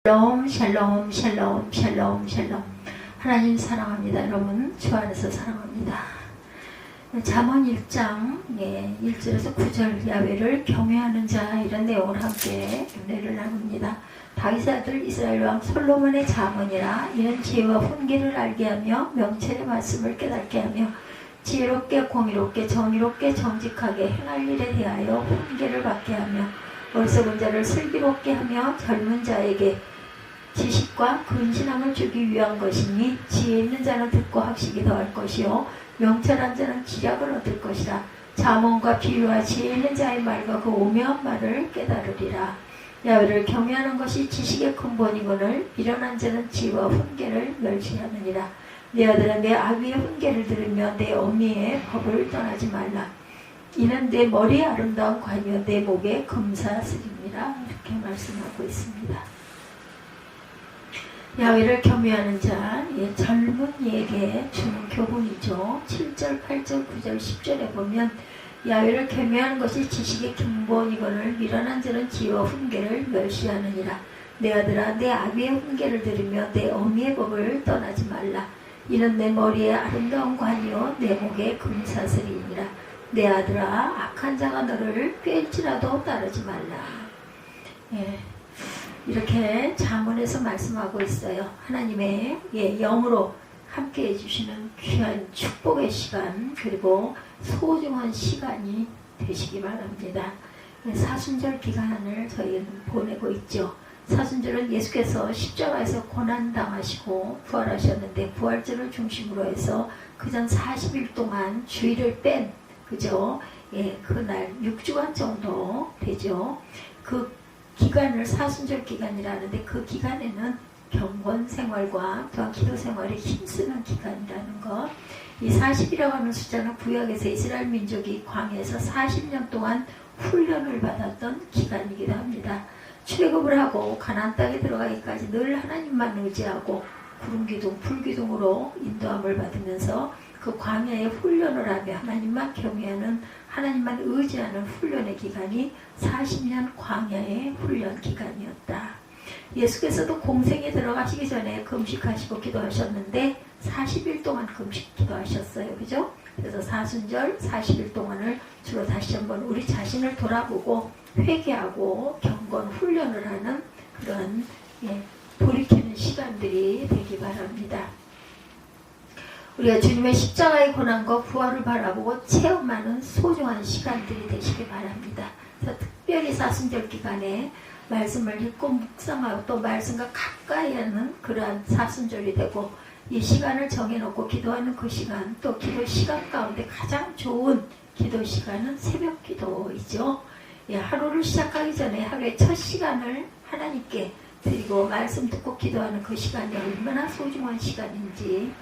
샬롬 샬롬 샬롬 샬롬 샬롬. 하나님 사랑합니다. 여러분 주 안에서 사랑합니다. 잠언 1장 1절에서 9절 야훼를 경외하는 자, 이런 내용을 함께 은혜를 나눕니다. 다윗의 아들 이스라엘 왕 솔로몬의 잠언이라. 이는 지혜와 훈계를 알게 하며 명철의 말씀을 깨닫게 하며 지혜롭게 공의롭게 정의롭게 정직하게 행할 일에 대하여 훈계를 받게 하며 어리석은 자를 슬기롭게 하며 젊은 자에게 지식과 근신함을 주기 위한 것이니, 지혜 있는 자는 듣고 학식이 더할 것이요 명철한 자는 지략을 얻을 것이라. 잠언과 비유와 지혜 있는 자의 말과 그 오묘한 말을 깨달으리라. 야훼를 경외하는 것이 지식의 근본이거늘 미련한 자는 지혜와 훈계를 멸시하느니라. 내 아들아, 내 아비의 훈계를 들으며 내 어미의 법을 떠나지 말라. 이는 내 머리에 아름다운 관이요 내 목에 금사슬이니라. 이렇게 말씀하고 있습니다. 야훼를 경외하는 자, 젊은 이에게 주는 교훈이죠. 7절, 8절, 9절, 10절에 보면 야훼를 경외하는 것이 지식의 근본이거늘 미련한 자는 지혜와 훈계를 멸시하느니라. 내 아들아, 내 아비의 훈계를 들으며 내 어미의 법을 떠나지 말라. 이는 내 머리에 아름다운 관이요 내 목에 금사슬이니라. 내 아들아, 악한 자가 너를 꿰일지라도 따르지 말라. 이렇게 잠언에서 말씀하고 있어요. 하나님의 영으로 함께 해주시는 귀한 축복의 시간, 그리고 소중한 시간이 되시기 바랍니다. 사순절 기간을 저희는 보내고 있죠. 사순절은 예수께서 십자가에서 고난당하시고 부활하셨는데, 부활절을 중심으로 해서 그전 40일 동안 주일을 뺀, 그죠? 그날 6주간 정도 되죠. 그 기간을 사순절 기간이라는데, 그 기간에는 경건 생활과 또한 기도 생활에 힘쓰는 기간이라는 것. 이 40이라고 하는 숫자는 구약에서 이스라엘 민족이 광야에서 40년 동안 훈련을 받았던 기간이기도 합니다. 출애굽을 하고 가나안 땅에 들어가기까지 늘 하나님만 의지하고 구름기둥, 불기둥으로 인도함을 받으면서 그 광야에 훈련을 하며 하나님만 경외하는, 하나님만 의지하는 훈련의 기간이 40년 광야의 훈련 기간이었다. 예수께서도 공생에 들어가시기 전에 금식하시고 기도하셨는데 40일 동안 금식 기도하셨어요. 그죠? 그래서 사순절 40일 동안을 주로 다시 한번 우리 자신을 돌아보고 회개하고 경건 훈련을 하는 그런 돌이키는 시간들이 되기 바랍니다. 우리가 주님의 십자가의 고난과 부활을 바라보고 체험하는 소중한 시간들이 되시기 바랍니다. 그래서 특별히 사순절 기간에 말씀을 읽고 묵상하고 또 말씀과 가까이 하는 그러한 사순절이 되고, 이 시간을 정해놓고 기도하는 그 시간, 또 기도 시간 가운데 가장 좋은 기도 시간은 새벽 기도이죠. 하루를 시작하기 전에 하루의 첫 시간을 하나님께 드리고 말씀 듣고 기도하는 그 시간이 얼마나 소중한 시간인지,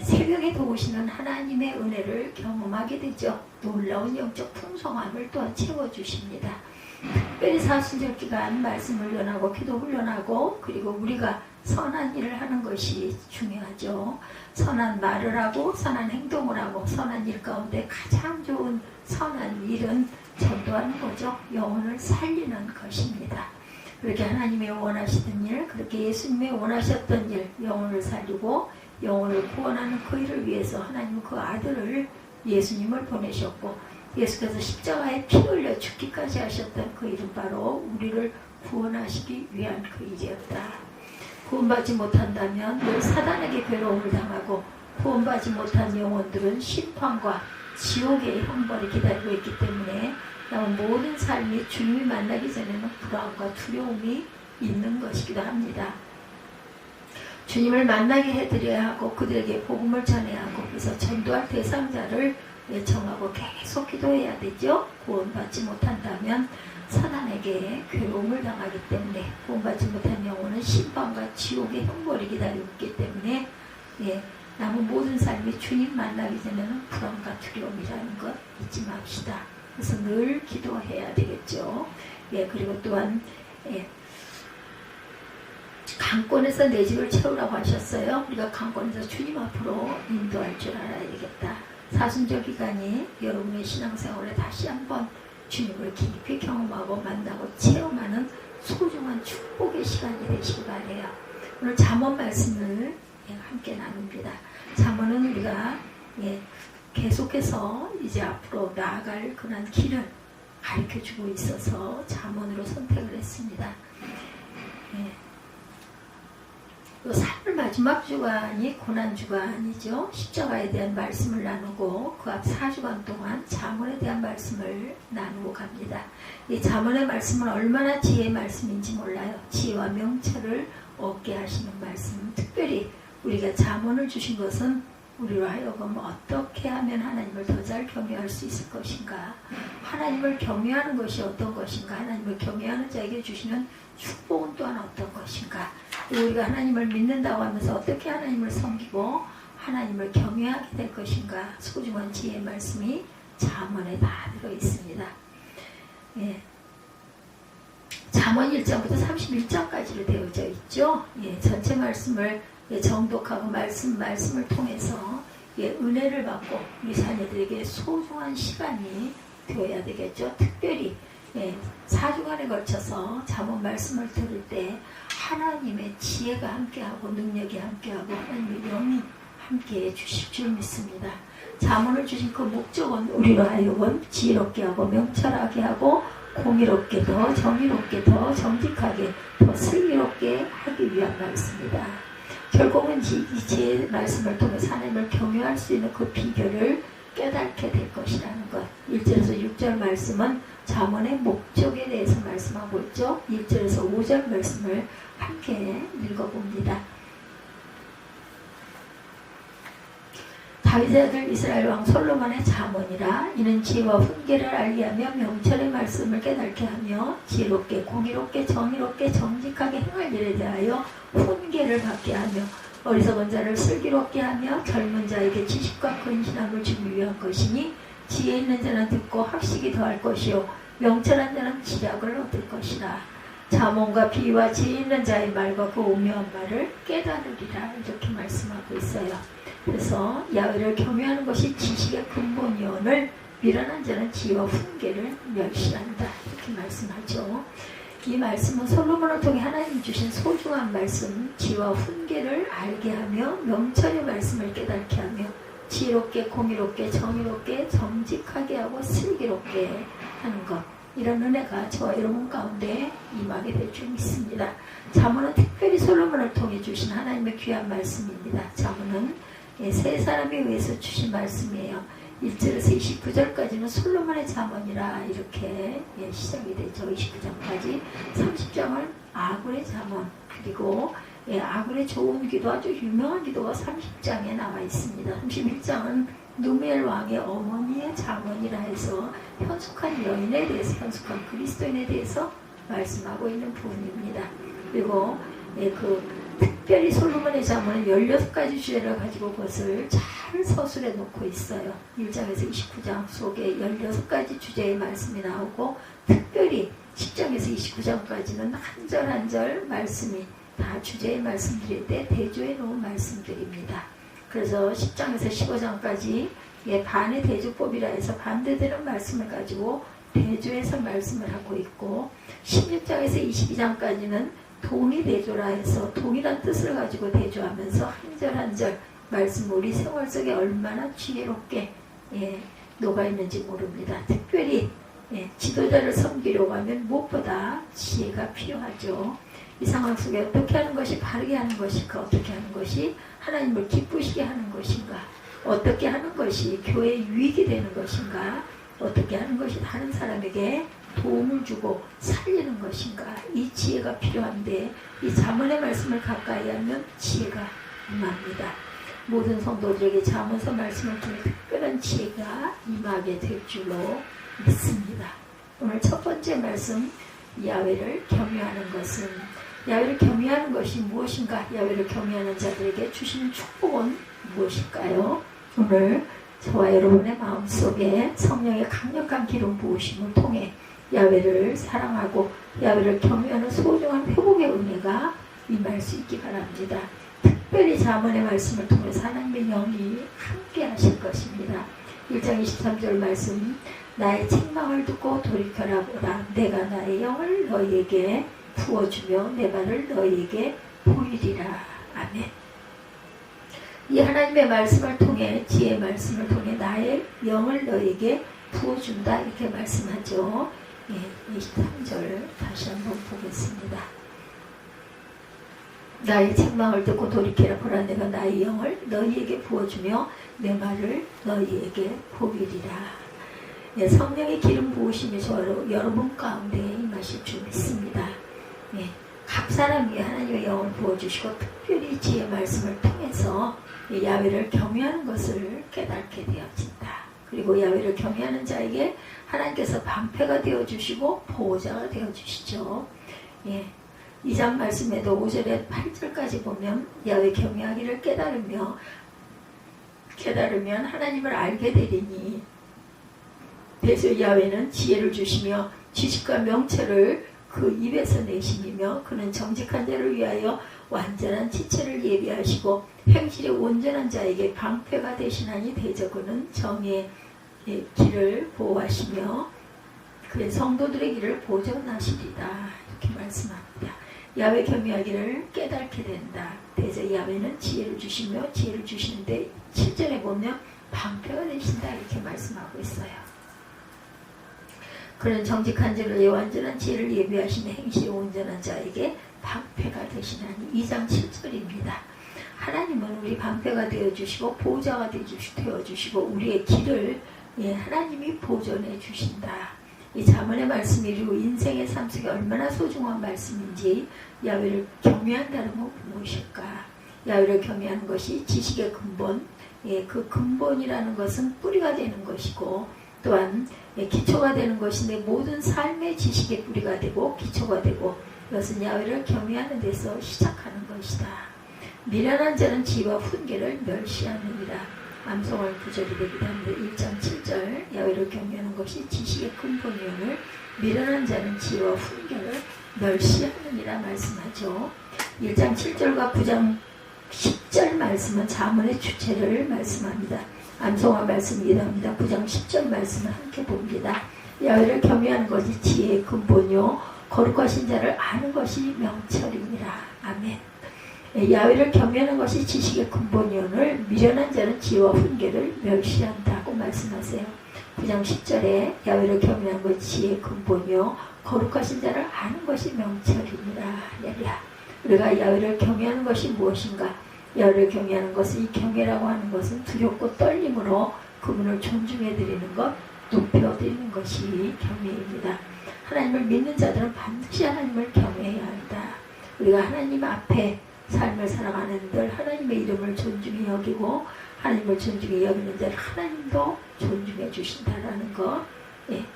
새벽에 도우시는 하나님의 은혜를 경험하게 되죠. 놀라운 영적 풍성함을 또한 채워주십니다. 특별히 사순절 기간 말씀을 훈련하고 기도 훈련하고, 그리고 우리가 선한 일을 하는 것이 중요하죠. 선한 말을 하고 선한 행동을 하고, 선한 일 가운데 가장 좋은 선한 일은 전도하는 거죠. 영혼을 살리는 것입니다. 그렇게 하나님의 원하시던 일, 그렇게 예수님의 원하셨던 일, 영혼을 살리고 영혼을 구원하는 그 일을 위해서 하나님은 그 아들을, 예수님을 보내셨고, 예수께서 십자가에 피 흘려 죽기까지 하셨던 그 일은 바로 우리를 구원하시기 위한 그 일이었다. 구원받지 못한다면 늘 사단에게 괴로움을 당하고, 구원받지 못한 영혼들은 심판과 지옥의 형벌이 기다리고 있기 때문에 남은 모든 삶이 주님이 만나기 전에는 불안과 두려움이 있는 것이기도 합니다. 주님을 만나게 해드려야 하고 그들에게 복음을 전해야 하고, 그래서 전도할 대상자를 정하고 계속 기도해야 되죠. 구원받지 못한다면 사단에게 괴로움을 당하기 때문에, 구원받지 못한 영혼은 심판과 지옥의 형벌이 기다리고 있기 때문에 남은 모든 삶이 주님 만나기 전에는 불안과 두려움이라는 것 잊지 맙시다. 그래서 늘 기도해야 되겠죠. 그리고 또한 강권에서 내 집을 채우라고 하셨어요. 우리가 강권에서 주님 앞으로 인도할 줄 알아야 되겠다. 사순절 기간이 여러분의 신앙생활에 다시 한번 주님을 깊이 경험하고 만나고 체험하는 소중한 축복의 시간이 되시기 바래요. 오늘 잠언 말씀을 함께 나눕니다. 잠언은 우리가 계속해서 이제 앞으로 나아갈 그런 길을 가르쳐주고 있어서 잠언으로 선택을 했습니다. 또 3월 마지막 주간이 고난주간이죠. 십자가에 대한 말씀을 나누고 그 앞 4주간 동안 잠언에 대한 말씀을 나누고 갑니다. 이 잠언의 말씀은 얼마나 지혜의 말씀인지 몰라요. 지혜와 명철을 얻게 하시는 말씀. 특별히 우리가 잠언을 주신 것은 우리로 하여금 어떻게 하면 하나님을 더 잘 경외할 수 있을 것인가, 하나님을 경외하는 것이 어떤 것인가, 하나님을 경외하는 자에게 주시는 축복은 또한 어떤 것인가, 우리가 하나님을 믿는다고 하면서 어떻게 하나님을 섬기고 하나님을 경외하게 될 것인가, 소중한 지혜의 말씀이 잠언에 다 들어있습니다. 잠언 1장부터 31장까지로 되어져 있죠. 전체 말씀을 정독하고 말씀을 통해서 은혜를 받고 우리 자녀들에게 소중한 시간이 되어야 되겠죠. 특별히 4주간에 걸쳐서 잠언 말씀을 들을 때 하나님의 지혜가 함께하고 능력이 함께하고 하나님의 영이 함께해 주실 줄 믿습니다. 잠언을 주신 그 목적은 우리로 하여금 지혜롭게 하고 명철하게 하고 공의롭게 더 정의롭게 더 정직하게 더 슬기롭게 하기 위한 말씀입니다. 결국은 이 말씀을 통해서 하나님을 경외할 수 있는 그 비결을 깨닫게 될 것이라는 것. 1절에서 6절 말씀은 잠언의 목적에 대해서 말씀하고 있죠. 1절에서 5절 말씀을 함께 읽어봅니다. 다윗의 아들 이스라엘 왕 솔로몬의 잠언이라. 이는 지혜와 훈계를 알게 하며 명철의 말씀을 깨닫게 하며 지혜롭게 공의롭게 정의롭게 정직하게 행할 일에 대하여 훈계를 받게 하며 어리석은 자를 슬기롭게 하며 젊은 자에게 지식과 근신함을 주기 위한 것이니 지혜 있는 자는 듣고 학식이 더할 것이요 명철한 자는 지략을 얻을 것이라. 잠언과 비유와 지혜 있는 자의 말과 그 오묘한 말을 깨달으리라. 이렇게 말씀하고 있어요. 그래서 야훼를 경외하는 것이 지식의 근본이오늘 미련한 자는 지혜와 훈계를 멸시한다. 이렇게 말씀하죠. 이 말씀은 솔로몬을 통해 하나님 주신 소중한 말씀, 지혜와 훈계를 알게 하며 명철의 말씀을 깨닫게 하며 지혜롭게 공의롭게 정의롭게 정직하게 하고 슬기롭게 하는 것, 이런 은혜가 저와 여러분 가운데 임하게 될 줄 믿습니다. 잠언은 특별히 솔로몬을 통해 주신 하나님의 귀한 말씀입니다. 잠언은 세 사람에 의해서 주신 말씀이에요. 1절에서 29절까지는 솔로몬의 잠언이라 이렇게 시작이 되죠. 29장까지 30장은 아굴의 잠언, 그리고 아굴의 좋은 기도, 아주 유명한 기도가 30장에 나와 있습니다. 31장은 누멜 왕의 어머니의 잠언이라 해서 현숙한 여인에 대해서, 현숙한 그리스도인에 대해서 말씀하고 있는 부분입니다. 그리고 특별히 솔로몬의 잠언은 16가지 주제를 가지고 그것을 잘 서술해 놓고 있어요. 1장에서 29장 속에 16가지 주제의 말씀이 나오고 특별히 10장에서 29장까지는 한 절 한 절 말씀이 다 주제의 말씀들일 때 대조해 놓은 말씀들입니다. 그래서 10장에서 15장까지 반의 대조법이라 해서 반대되는 말씀을 가지고 대조해서 말씀을 하고 있고 16장에서 22장까지는 동의대조라 해서 동일한 뜻을 가지고 대조하면서 한 절 한 절 말씀 우리 생활 속에 얼마나 지혜롭게 녹아있는지 모릅니다. 특별히 지도자를 섬기려고 하면 무엇보다 지혜가 필요하죠. 이 상황 속에 어떻게 하는 것이 바르게 하는 것인가, 어떻게 하는 것이 하나님을 기쁘시게 하는 것인가, 어떻게 하는 것이 교회에 유익이 되는 것인가, 어떻게 하는 것이 다른 사람에게 도움을 주고 살리는 것인가, 이 지혜가 필요한데 이 잠언의 말씀을 가까이 하면 지혜가 임합니다. 모든 성도들에게 잠언서 말씀을 통해 특별한 지혜가 임하게 될 줄로 믿습니다. 오늘 첫 번째 말씀, 야훼를 경외하는 것은, 야훼를 경외하는 것이 무엇인가, 야훼를 경외하는 자들에게 주시는 축복은 무엇일까요? 오늘 저와 여러분의 마음속에 성령의 강력한 기름 부으심을 통해 야훼를 사랑하고 야훼를 경외하는 소중한 회복의 은혜가 임할 수 있기 바랍니다. 특별히 잠언의 말씀을 통해서 하나님의 영이 함께 하실 것입니다. 1장 23절 말씀, 나의 책망을 듣고 돌이켜라 보라. 내가 나의 영을 너희에게 부어주며 내 발을 너희에게 보이리라. 아멘. 이 하나님의 말씀을 통해, 지혜의 말씀을 통해 나의 영을 너희에게 부어준다, 이렇게 말씀하죠. 23절 다시 한번 보겠습니다. 나의 책망을 듣고 돌이키라. 보라, 내가 나의 영을 너희에게 부어주며 내 말을 너희에게 보이리라. 성령의 기름 부으심이 여러분 가운데 임하실 줄 믿습니다. 각 사람이 하나님의 영을 부어주시고 특별히 지혜의 말씀을 통해서 야훼를 경외하는 것을 깨닫게 되어진다. 그리고 야훼를 경외하는 자에게 하나님께서 방패가 되어주시고 보호자가 되어주시죠. 2장 말씀에도 5절에 8절까지 보면 야훼 경외하기를 깨달으면 하나님을 알게 되리니 그래서 야훼는 지혜를 주시며 지식과 명철을 그 입에서 내심이며 그는 정직한 자를 위하여 완전한 지체를 예비하시고 행실에 온전한 자에게 방패가 되시나니 대저그는 정의의 길을 보호하시며 그의 성도들의 길을 보존하시리다. 이렇게 말씀합니다. 야훼 경외하기를 깨닫게 된다. 대저 야훼는 지혜를 주시며 지혜를 주시는데 7절에 보면 방패가 되신다, 이렇게 말씀하고 있어요. 그는 정직한 자를 위해 완전한 지혜를 예비하시는 행실에 온전한 자에게 방패가 되시나니. 2장 7절입니다. 하나님은 우리 방패가 되어주시고 보호자가 되어주시고 우리의 길을 하나님이 보존해 주신다. 이 잠언의 말씀이 우리 인생의 삶 속에 얼마나 소중한 말씀인지. 야훼를 경외한다는 건 무엇일까? 야훼를 경외하는 것이 지식의 근본, 그 근본이라는 것은 뿌리가 되는 것이고 또한 기초가 되는 것인데 모든 삶의 지식의 뿌리가 되고 기초가 되고 이것은 야훼를 경외하는 데서 시작하는 것이다. 미련한 자는 지혜와 훈계를 멸시하느니라. 암송할 구절이 되기도 합니다. 1장 7절 야훼를 경외하는 것이 지식의 근본이오늘 미련한 자는 지혜와 훈계를 멸시하느니라 말씀하죠. 1장 7절과 9장 10절 말씀은 잠언의 주체를 말씀합니다. 암송한 말씀이기도 합니다. 9장 10절 말씀을 함께 봅니다. 야훼를 경외하는 것이 지혜의 근본이요 거룩하신 자를 아는 것이 명철이니라. 아멘. 야훼를 경외하는 것이 지식의 근본이오늘 미련한 자는 지혜와 훈계를 멸시한다고 말씀하세요. 9장 10절에 야훼를 경외하는 것이 지혜의 근본이요 거룩하신 자를 아는 것이 명철이니라. 할렐루야. 우리가 야훼를 경외하는 것이 무엇인가? 야훼를 경외하는 것은, 이 경외라고 하는 것은 두렵고 떨림으로 그분을 존중해드리는 것, 높여드리는 것이 경외입니다. 하나님을 믿는 자들은 반드시 하나님을 경외해야 한다. 우리가 하나님 앞에 삶을 살아가는 들 하나님의 이름을 존중히 여기고 하나님을 존중히 여기는 자를 하나님도 존중해 주신다라는 것.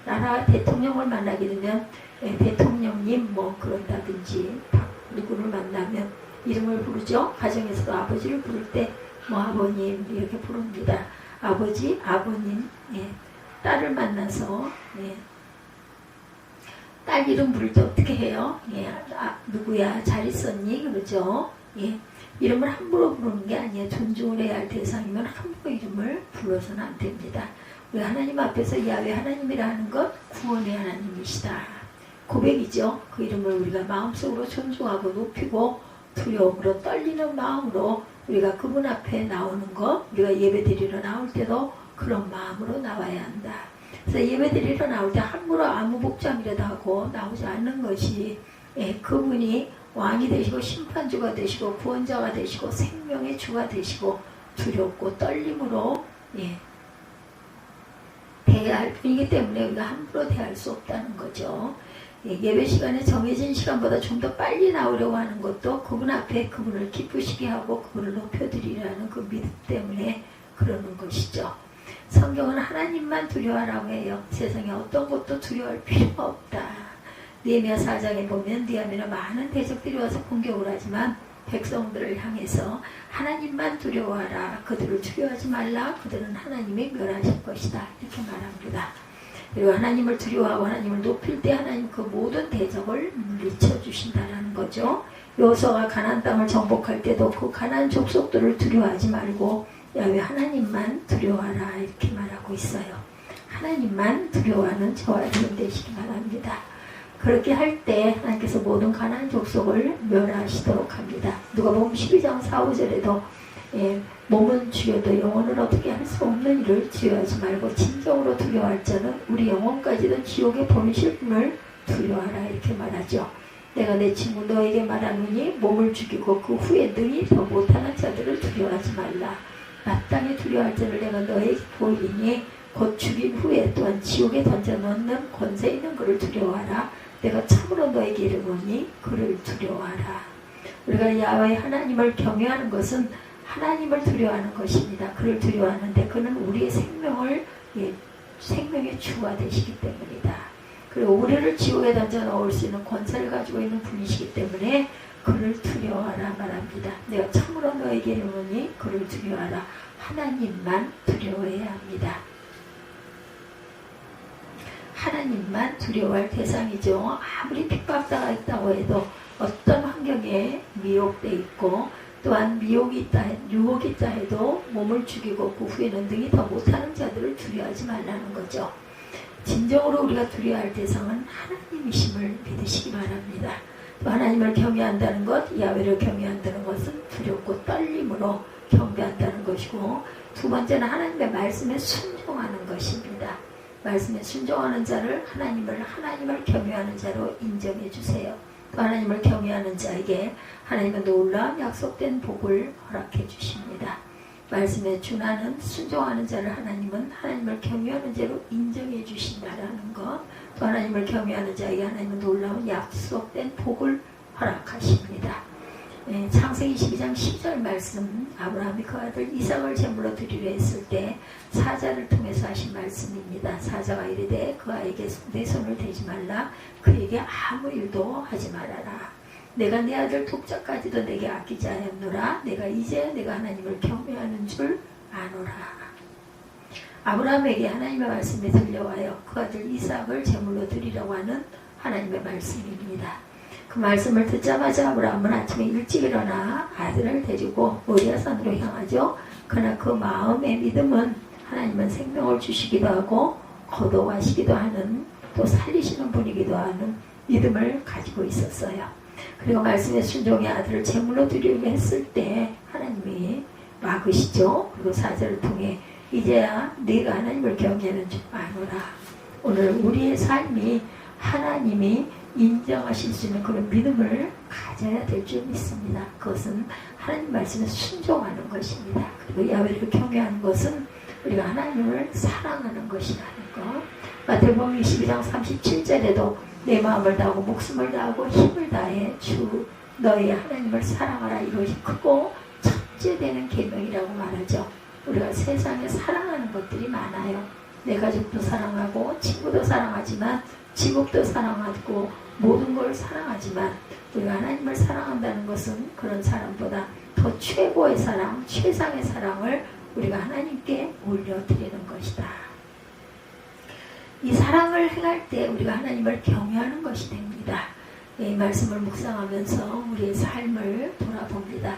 나라 대통령을 만나게 되면 대통령님 뭐 그런다든지 누구를 만나면 이름을 부르죠. 가정에서도 아버지를 부를 때 뭐 아버님 이렇게 부릅니다. 아버지, 아버님. 딸을 만나서 딸 이름 부를 때 어떻게 해요? 누구야 잘 있었니? 그러죠. 이름을 함부로 부르는 게 아니에요. 존중을 해야 할 대상이면 함부로 이름을 불러서는 안 됩니다. 우리 하나님 앞에서 야훼 하나님이라는 것 구원의 하나님이시다. 고백이죠. 그 이름을 우리가 마음속으로 존중하고 높이고 두려움으로 떨리는 마음으로 우리가 그분 앞에 나오는 것, 우리가 예배드리러 나올 때도 그런 마음으로 나와야 한다. 그래서 예배드리러 나올 때 함부로 아무 복장이라도 하고 나오지 않는 것이 그분이 왕이 되시고 심판주가 되시고 구원자가 되시고 생명의 주가 되시고 두렵고 떨림으로 대해야 할 분이기 때문에 우리가 함부로 대할 수 없다는 거죠. 예배 시간에 정해진 시간보다 좀 더 빨리 나오려고 하는 것도 그분 앞에 그분을 기쁘시게 하고 그분을 높여드리라는 그 믿음 때문에 그러는 것이죠. 성경은 하나님만 두려워하라고 해요. 세상에 어떤 것도 두려워할 필요가 없다. 느헤미야 4장에 보면 느헤미야는 많은 대적들이 와서 공격을 하지만 백성들을 향해서 하나님만 두려워하라. 그들을 두려워하지 말라. 그들은 하나님이 멸하실 것이다. 이렇게 말합니다. 그리고 하나님을 두려워하고 하나님을 높일 때 하나님 그 모든 대적을 물리쳐 주신다는 거죠. 여호수아가 가나안 땅을 정복할 때도 그 가나안 족속들을 두려워하지 말고 야훼 하나님만 두려워하라 이렇게 말하고 있어요. 하나님만 두려워하는 저와 여러분 되시기 바랍니다. 그렇게 할 때 하나님께서 모든 가나안 족속을 멸하시도록 합니다. 누가복음 12장 4, 5절에도 몸은 죽여도 영혼은 어떻게 할 수 없는 일을 두려워하지 말고 진정으로 두려워할 자는 우리 영혼까지도 지옥에 보내실 분을 두려워하라 이렇게 말하죠. 내가 내 친구 너에게 말하노니 몸을 죽이고 그 후에 능히 더 못하는 자들을 두려워하지 말라. 마땅히 두려워할 자를 내가 너에게 보이니 곧 죽인 후에 또한 지옥에 던져넣는 권세 있는 그를 두려워하라. 내가 참으로 너에게 이르노니 그를 두려워하라. 우리가 야훼 하나님을 경외하는 것은 하나님을 두려워하는 것입니다. 그를 두려워하는데 그는 우리의 생명의 주가 되시기 때문이다. 그리고 우리를 지옥에 던져 넣을 수 있는 권세를 가지고 있는 분이시기 때문에 그를 두려워하라 말합니다. 내가 참으로 너에게 이르노니 그를 두려워하라. 하나님만 두려워해야 합니다. 하나님만 두려워할 대상이죠. 아무리 핍박자가 있다고 해도 어떤 환경에 미혹되어 있고 또한 유혹이 있다 해도 몸을 죽이고 그 후에는 능히 더 못하는 자들을 두려워하지 말라는 거죠. 진정으로 우리가 두려워할 대상은 하나님이심을 믿으시기 바랍니다. 또 하나님을 경외한다는 것, 야훼를 경외한다는 것은 두렵고 떨림으로 경배한다는 것이고, 두 번째는 하나님의 말씀에 순종하는 것입니다. 말씀에 순종하는 자를 하나님을 경외하는 자로 인정해 주세요. 또 하나님을 경외하는 자에게 하나님은 놀라운 약속된 복을 허락해 주십니다. 말씀에 준하는 순종하는 자를 하나님은 하나님을 경외하는 자로 인정해 주신다라는 것, 또 하나님을 경외하는 자에게 하나님은 놀라운 약속된 복을 허락하십니다. 창세기 22장 10절 말씀, 아브라함이 그 아들 이삭을 제물로 드리려 했을 때 사자를 통해서 하신 말씀입니다. 사자가 이르되 그 아이에게 내 손을 대지 말라. 그에게 아무 일도 하지 말아라. 내가 내 아들 독자까지도 내게 아끼지 않았노라. 내가 하나님을 경외하는 줄 아노라. 아브라함에게 하나님의 말씀이 들려와요. 그 아들 이삭을 제물로 드리려고 하는 하나님의 말씀입니다. 그 말씀을 듣자마자 아브라함은 아침에 일찍 일어나 아들을 데리고 모리아산으로 향하죠. 그러나 그 마음의 믿음은 하나님은 생명을 주시기도 하고 거둬가시기도 하는, 또 살리시는 분이기도 하는 믿음을 가지고 있었어요. 그리고 말씀에 순종해 아들을 제물로 드리려고 했을 때 하나님이 막으시죠. 그리고 사절을 통해 이제야 네가 하나님을 경외하는 줄 아노라. 오늘 우리의 삶이 하나님이 인정하실 수 있는 그런 믿음을 가져야 될 줄 믿습니다. 그것은 하나님 말씀에 순종하는 것입니다. 그리고 야훼를 경외하는 것은 우리가 하나님을 사랑하는 것이라는 것. 마태복음 22장 37절에도 내 마음을 다하고 목숨을 다하고 힘을 다해 주 너희 하나님을 사랑하라. 이것이 크고 첫째 되는 계명이라고 말하죠. 우리가 세상에 사랑하는 것들이 많아요. 내 가족도 사랑하고 친구도 사랑하지만 지국도 사랑하고 모든 걸 사랑하지만 우리가 하나님을 사랑한다는 것은 그런 사람보다 더 최고의 사랑, 최상의 사랑을 우리가 하나님께 올려드리는 것이다. 이 사랑을 행할 때 우리가 하나님을 경외하는 것이 됩니다. 이 말씀을 묵상하면서 우리의 삶을 돌아봅니다.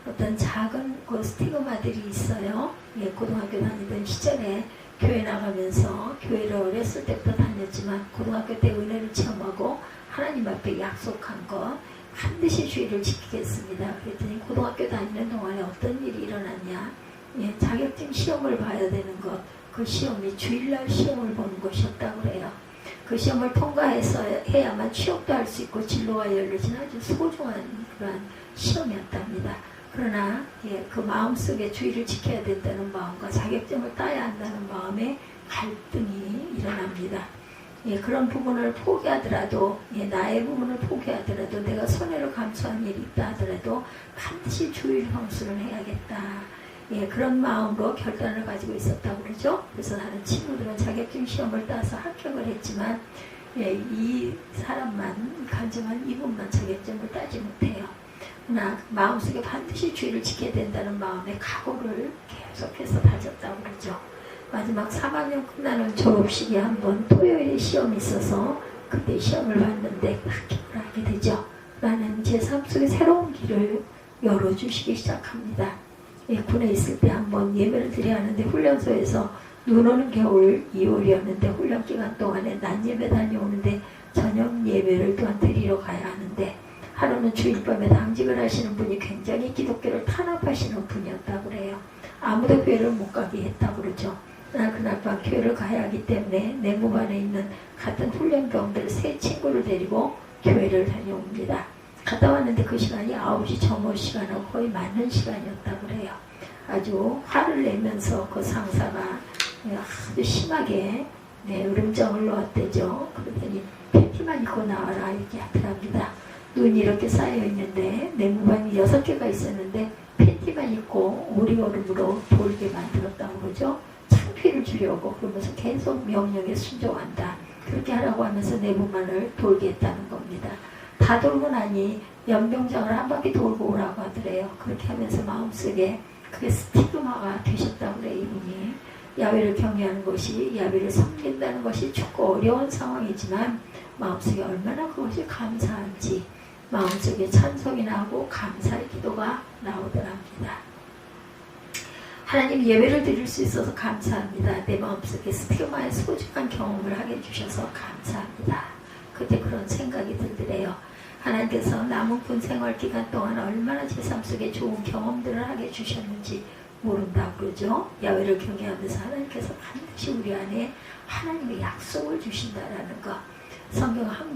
어떤 작은 스티그마들이 있어요. 고등학교 다니던 시절에 교회 나가면서 교회를 어렸을 때부터 다녔지만 고등학교 때 은혜를 체험하고 하나님 앞에 약속한 것 반드시 주의를 지키겠습니다. 그랬더니 고등학교 다니는 동안에 어떤 일이 일어났냐, 자격증 시험을 봐야 되는 것, 그 시험이 주일날 시험을 보는 것이었다고 그래요. 그 시험을 통과해서 해야만 취업도 할 수 있고 진로가 열리지는 아주 소중한 그러한 시험이었답니다. 그러나 그 마음속에 주의를 지켜야 된다는 마음과 자격증을 따야 한다는 마음에 갈등이 일어납니다. 그런 부분을 포기하더라도, 나의 부분을 포기하더라도, 내가 손해를 감수한 일이 있다 하더라도 반드시 주의 성수를 해야겠다. 그런 마음으로 결단을 가지고 있었다고 그러죠. 그래서 다른 친구들은 자격증 시험을 따서 합격을 했지만 이 사람만, 간증한 이분만 자격증을 따지 못해요. 그러나 마음속에 반드시 주의를 지켜야 된다는 마음의 각오를 계속해서 다졌다고 그러죠. 마지막 3학년 끝나는 졸업식에 한번 토요일에 시험이 있어서 그때 시험을 봤는데 합격을 하게 되죠. 나는 제 삶 속에 새로운 길을 열어주시기 시작합니다. 군에 있을 때 한번 예배를 드려야 하는데 훈련소에서 눈 오는 겨울 2월이었는데 훈련 기간 동안에 낮 예배 다녀오는데 저녁 저녁 예배를 또한 드리러 가야 하는데 하루는 주일밤에 당직을 하시는 분이 굉장히 기독교를 탄압하시는 분이었다고 그래요. 아무도 교회를 못 가게 했다고 그러죠. 나 그날 밤 교회를 가야 하기 때문에 내 몸 안에 있는 같은 훈련병들 세 친구를 데리고 교회를 다녀옵니다. 갔다 왔는데 그 시간이 9시 점호 시간하고 거의 맞는 시간이었다고 그래요. 아주 화를 내면서 그 상사가 아주 심하게 으름장을 놓았대죠. 그러더니 팬티만 입고 나와라 이렇게 하더랍니다. 눈이 이렇게 쌓여있는데 내 무반이 6개가 있었는데 팬티만 입고 오리얼음으로 돌게 만들었다고 그러죠. 창피를 주려고 그러면서 계속 명령에 순종한다. 그렇게 하라고 하면서 내 무반을 돌게 했다는 겁니다. 다 돌고 나니 연병장을 한 바퀴 돌고 오라고 하더래요. 그렇게 하면서 마음속에 그게 스티그마가 되셨다고 그래요. 이분이 야훼를 경외하는 것이 야훼를 섬긴다는 것이 춥고 어려운 상황이지만 마음속에 얼마나 그것이 감사한지 마음속에 찬송이 나오고 감사의 기도가 나오더랍니다. 하나님 예배를 드릴 수 있어서 감사합니다. 내 마음속에 스티그마의 소중한 경험을 하게 해주셔서 감사합니다. 그때 그런 생각이 들더래요. 하나님께서 남은 군 생활 기간 동안 얼마나 제 삶 속에 좋은 경험들을 하게 해주셨는지 모른다고 그러죠. 야훼를 경외하면서 하나님께서 반드시 우리 안에 하나님의 약속을 주신다라는 것. 성경 한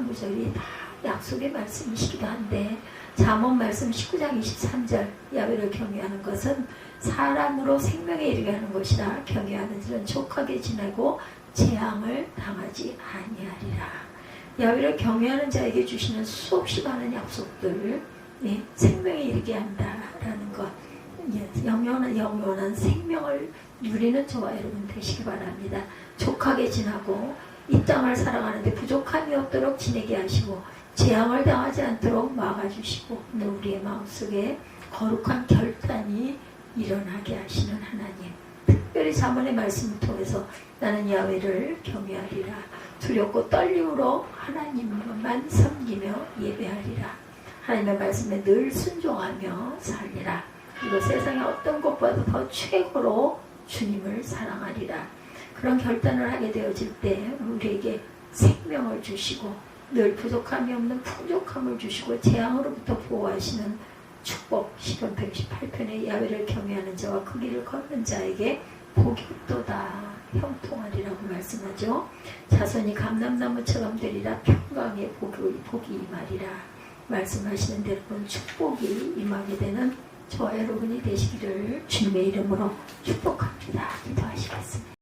구절이 다 약속의 말씀이시기도 한데 잠언 말씀 19장 23절 야훼를 경외하는 것은 사람으로 생명에 이르게 하는 것이라 경외하는 자는 족하게 지내고 재앙을 당하지 아니하리라. 야훼를 경외하는 자에게 주시는 수없이 많은 약속들 생명에 이르게 한다라는 것. 영원한 생명을 누리는 저와 여러분 되시기 바랍니다. 족하게 지나고 이 땅을 살아가는데 부족함이 없도록 지내게 하시고 재앙을 당하지 않도록 막아주시고 우리의 마음속에 거룩한 결단이 일어나게 하시는 하나님. 특별히 잠언의 말씀을 통해서 나는 야훼를 경외하리라. 두렵고 떨림으로 하나님만 섬기며 예배하리라. 하나님의 말씀에 늘 순종하며 살리라. 그리고 세상의 어떤 것보다도 더 최고로 주님을 사랑하리라. 그런 결단을 하게 되어질 때 우리에게 생명을 주시고 늘 부족함이 없는 풍족함을 주시고 재앙으로부터 보호하시는 축복. 시편 118편의 야훼를 경외하는 자와 그 길을 걷는 자에게 복이 없도다 형통하리라고 말씀하죠. 자손이 감람나무처럼 되리라. 평강의 복이 임하리라 말씀하시는 대로 축복이 임하게 되는 저와 여러분이 되시기를 주님의 이름으로 축복합니다. 기도하시겠습니다.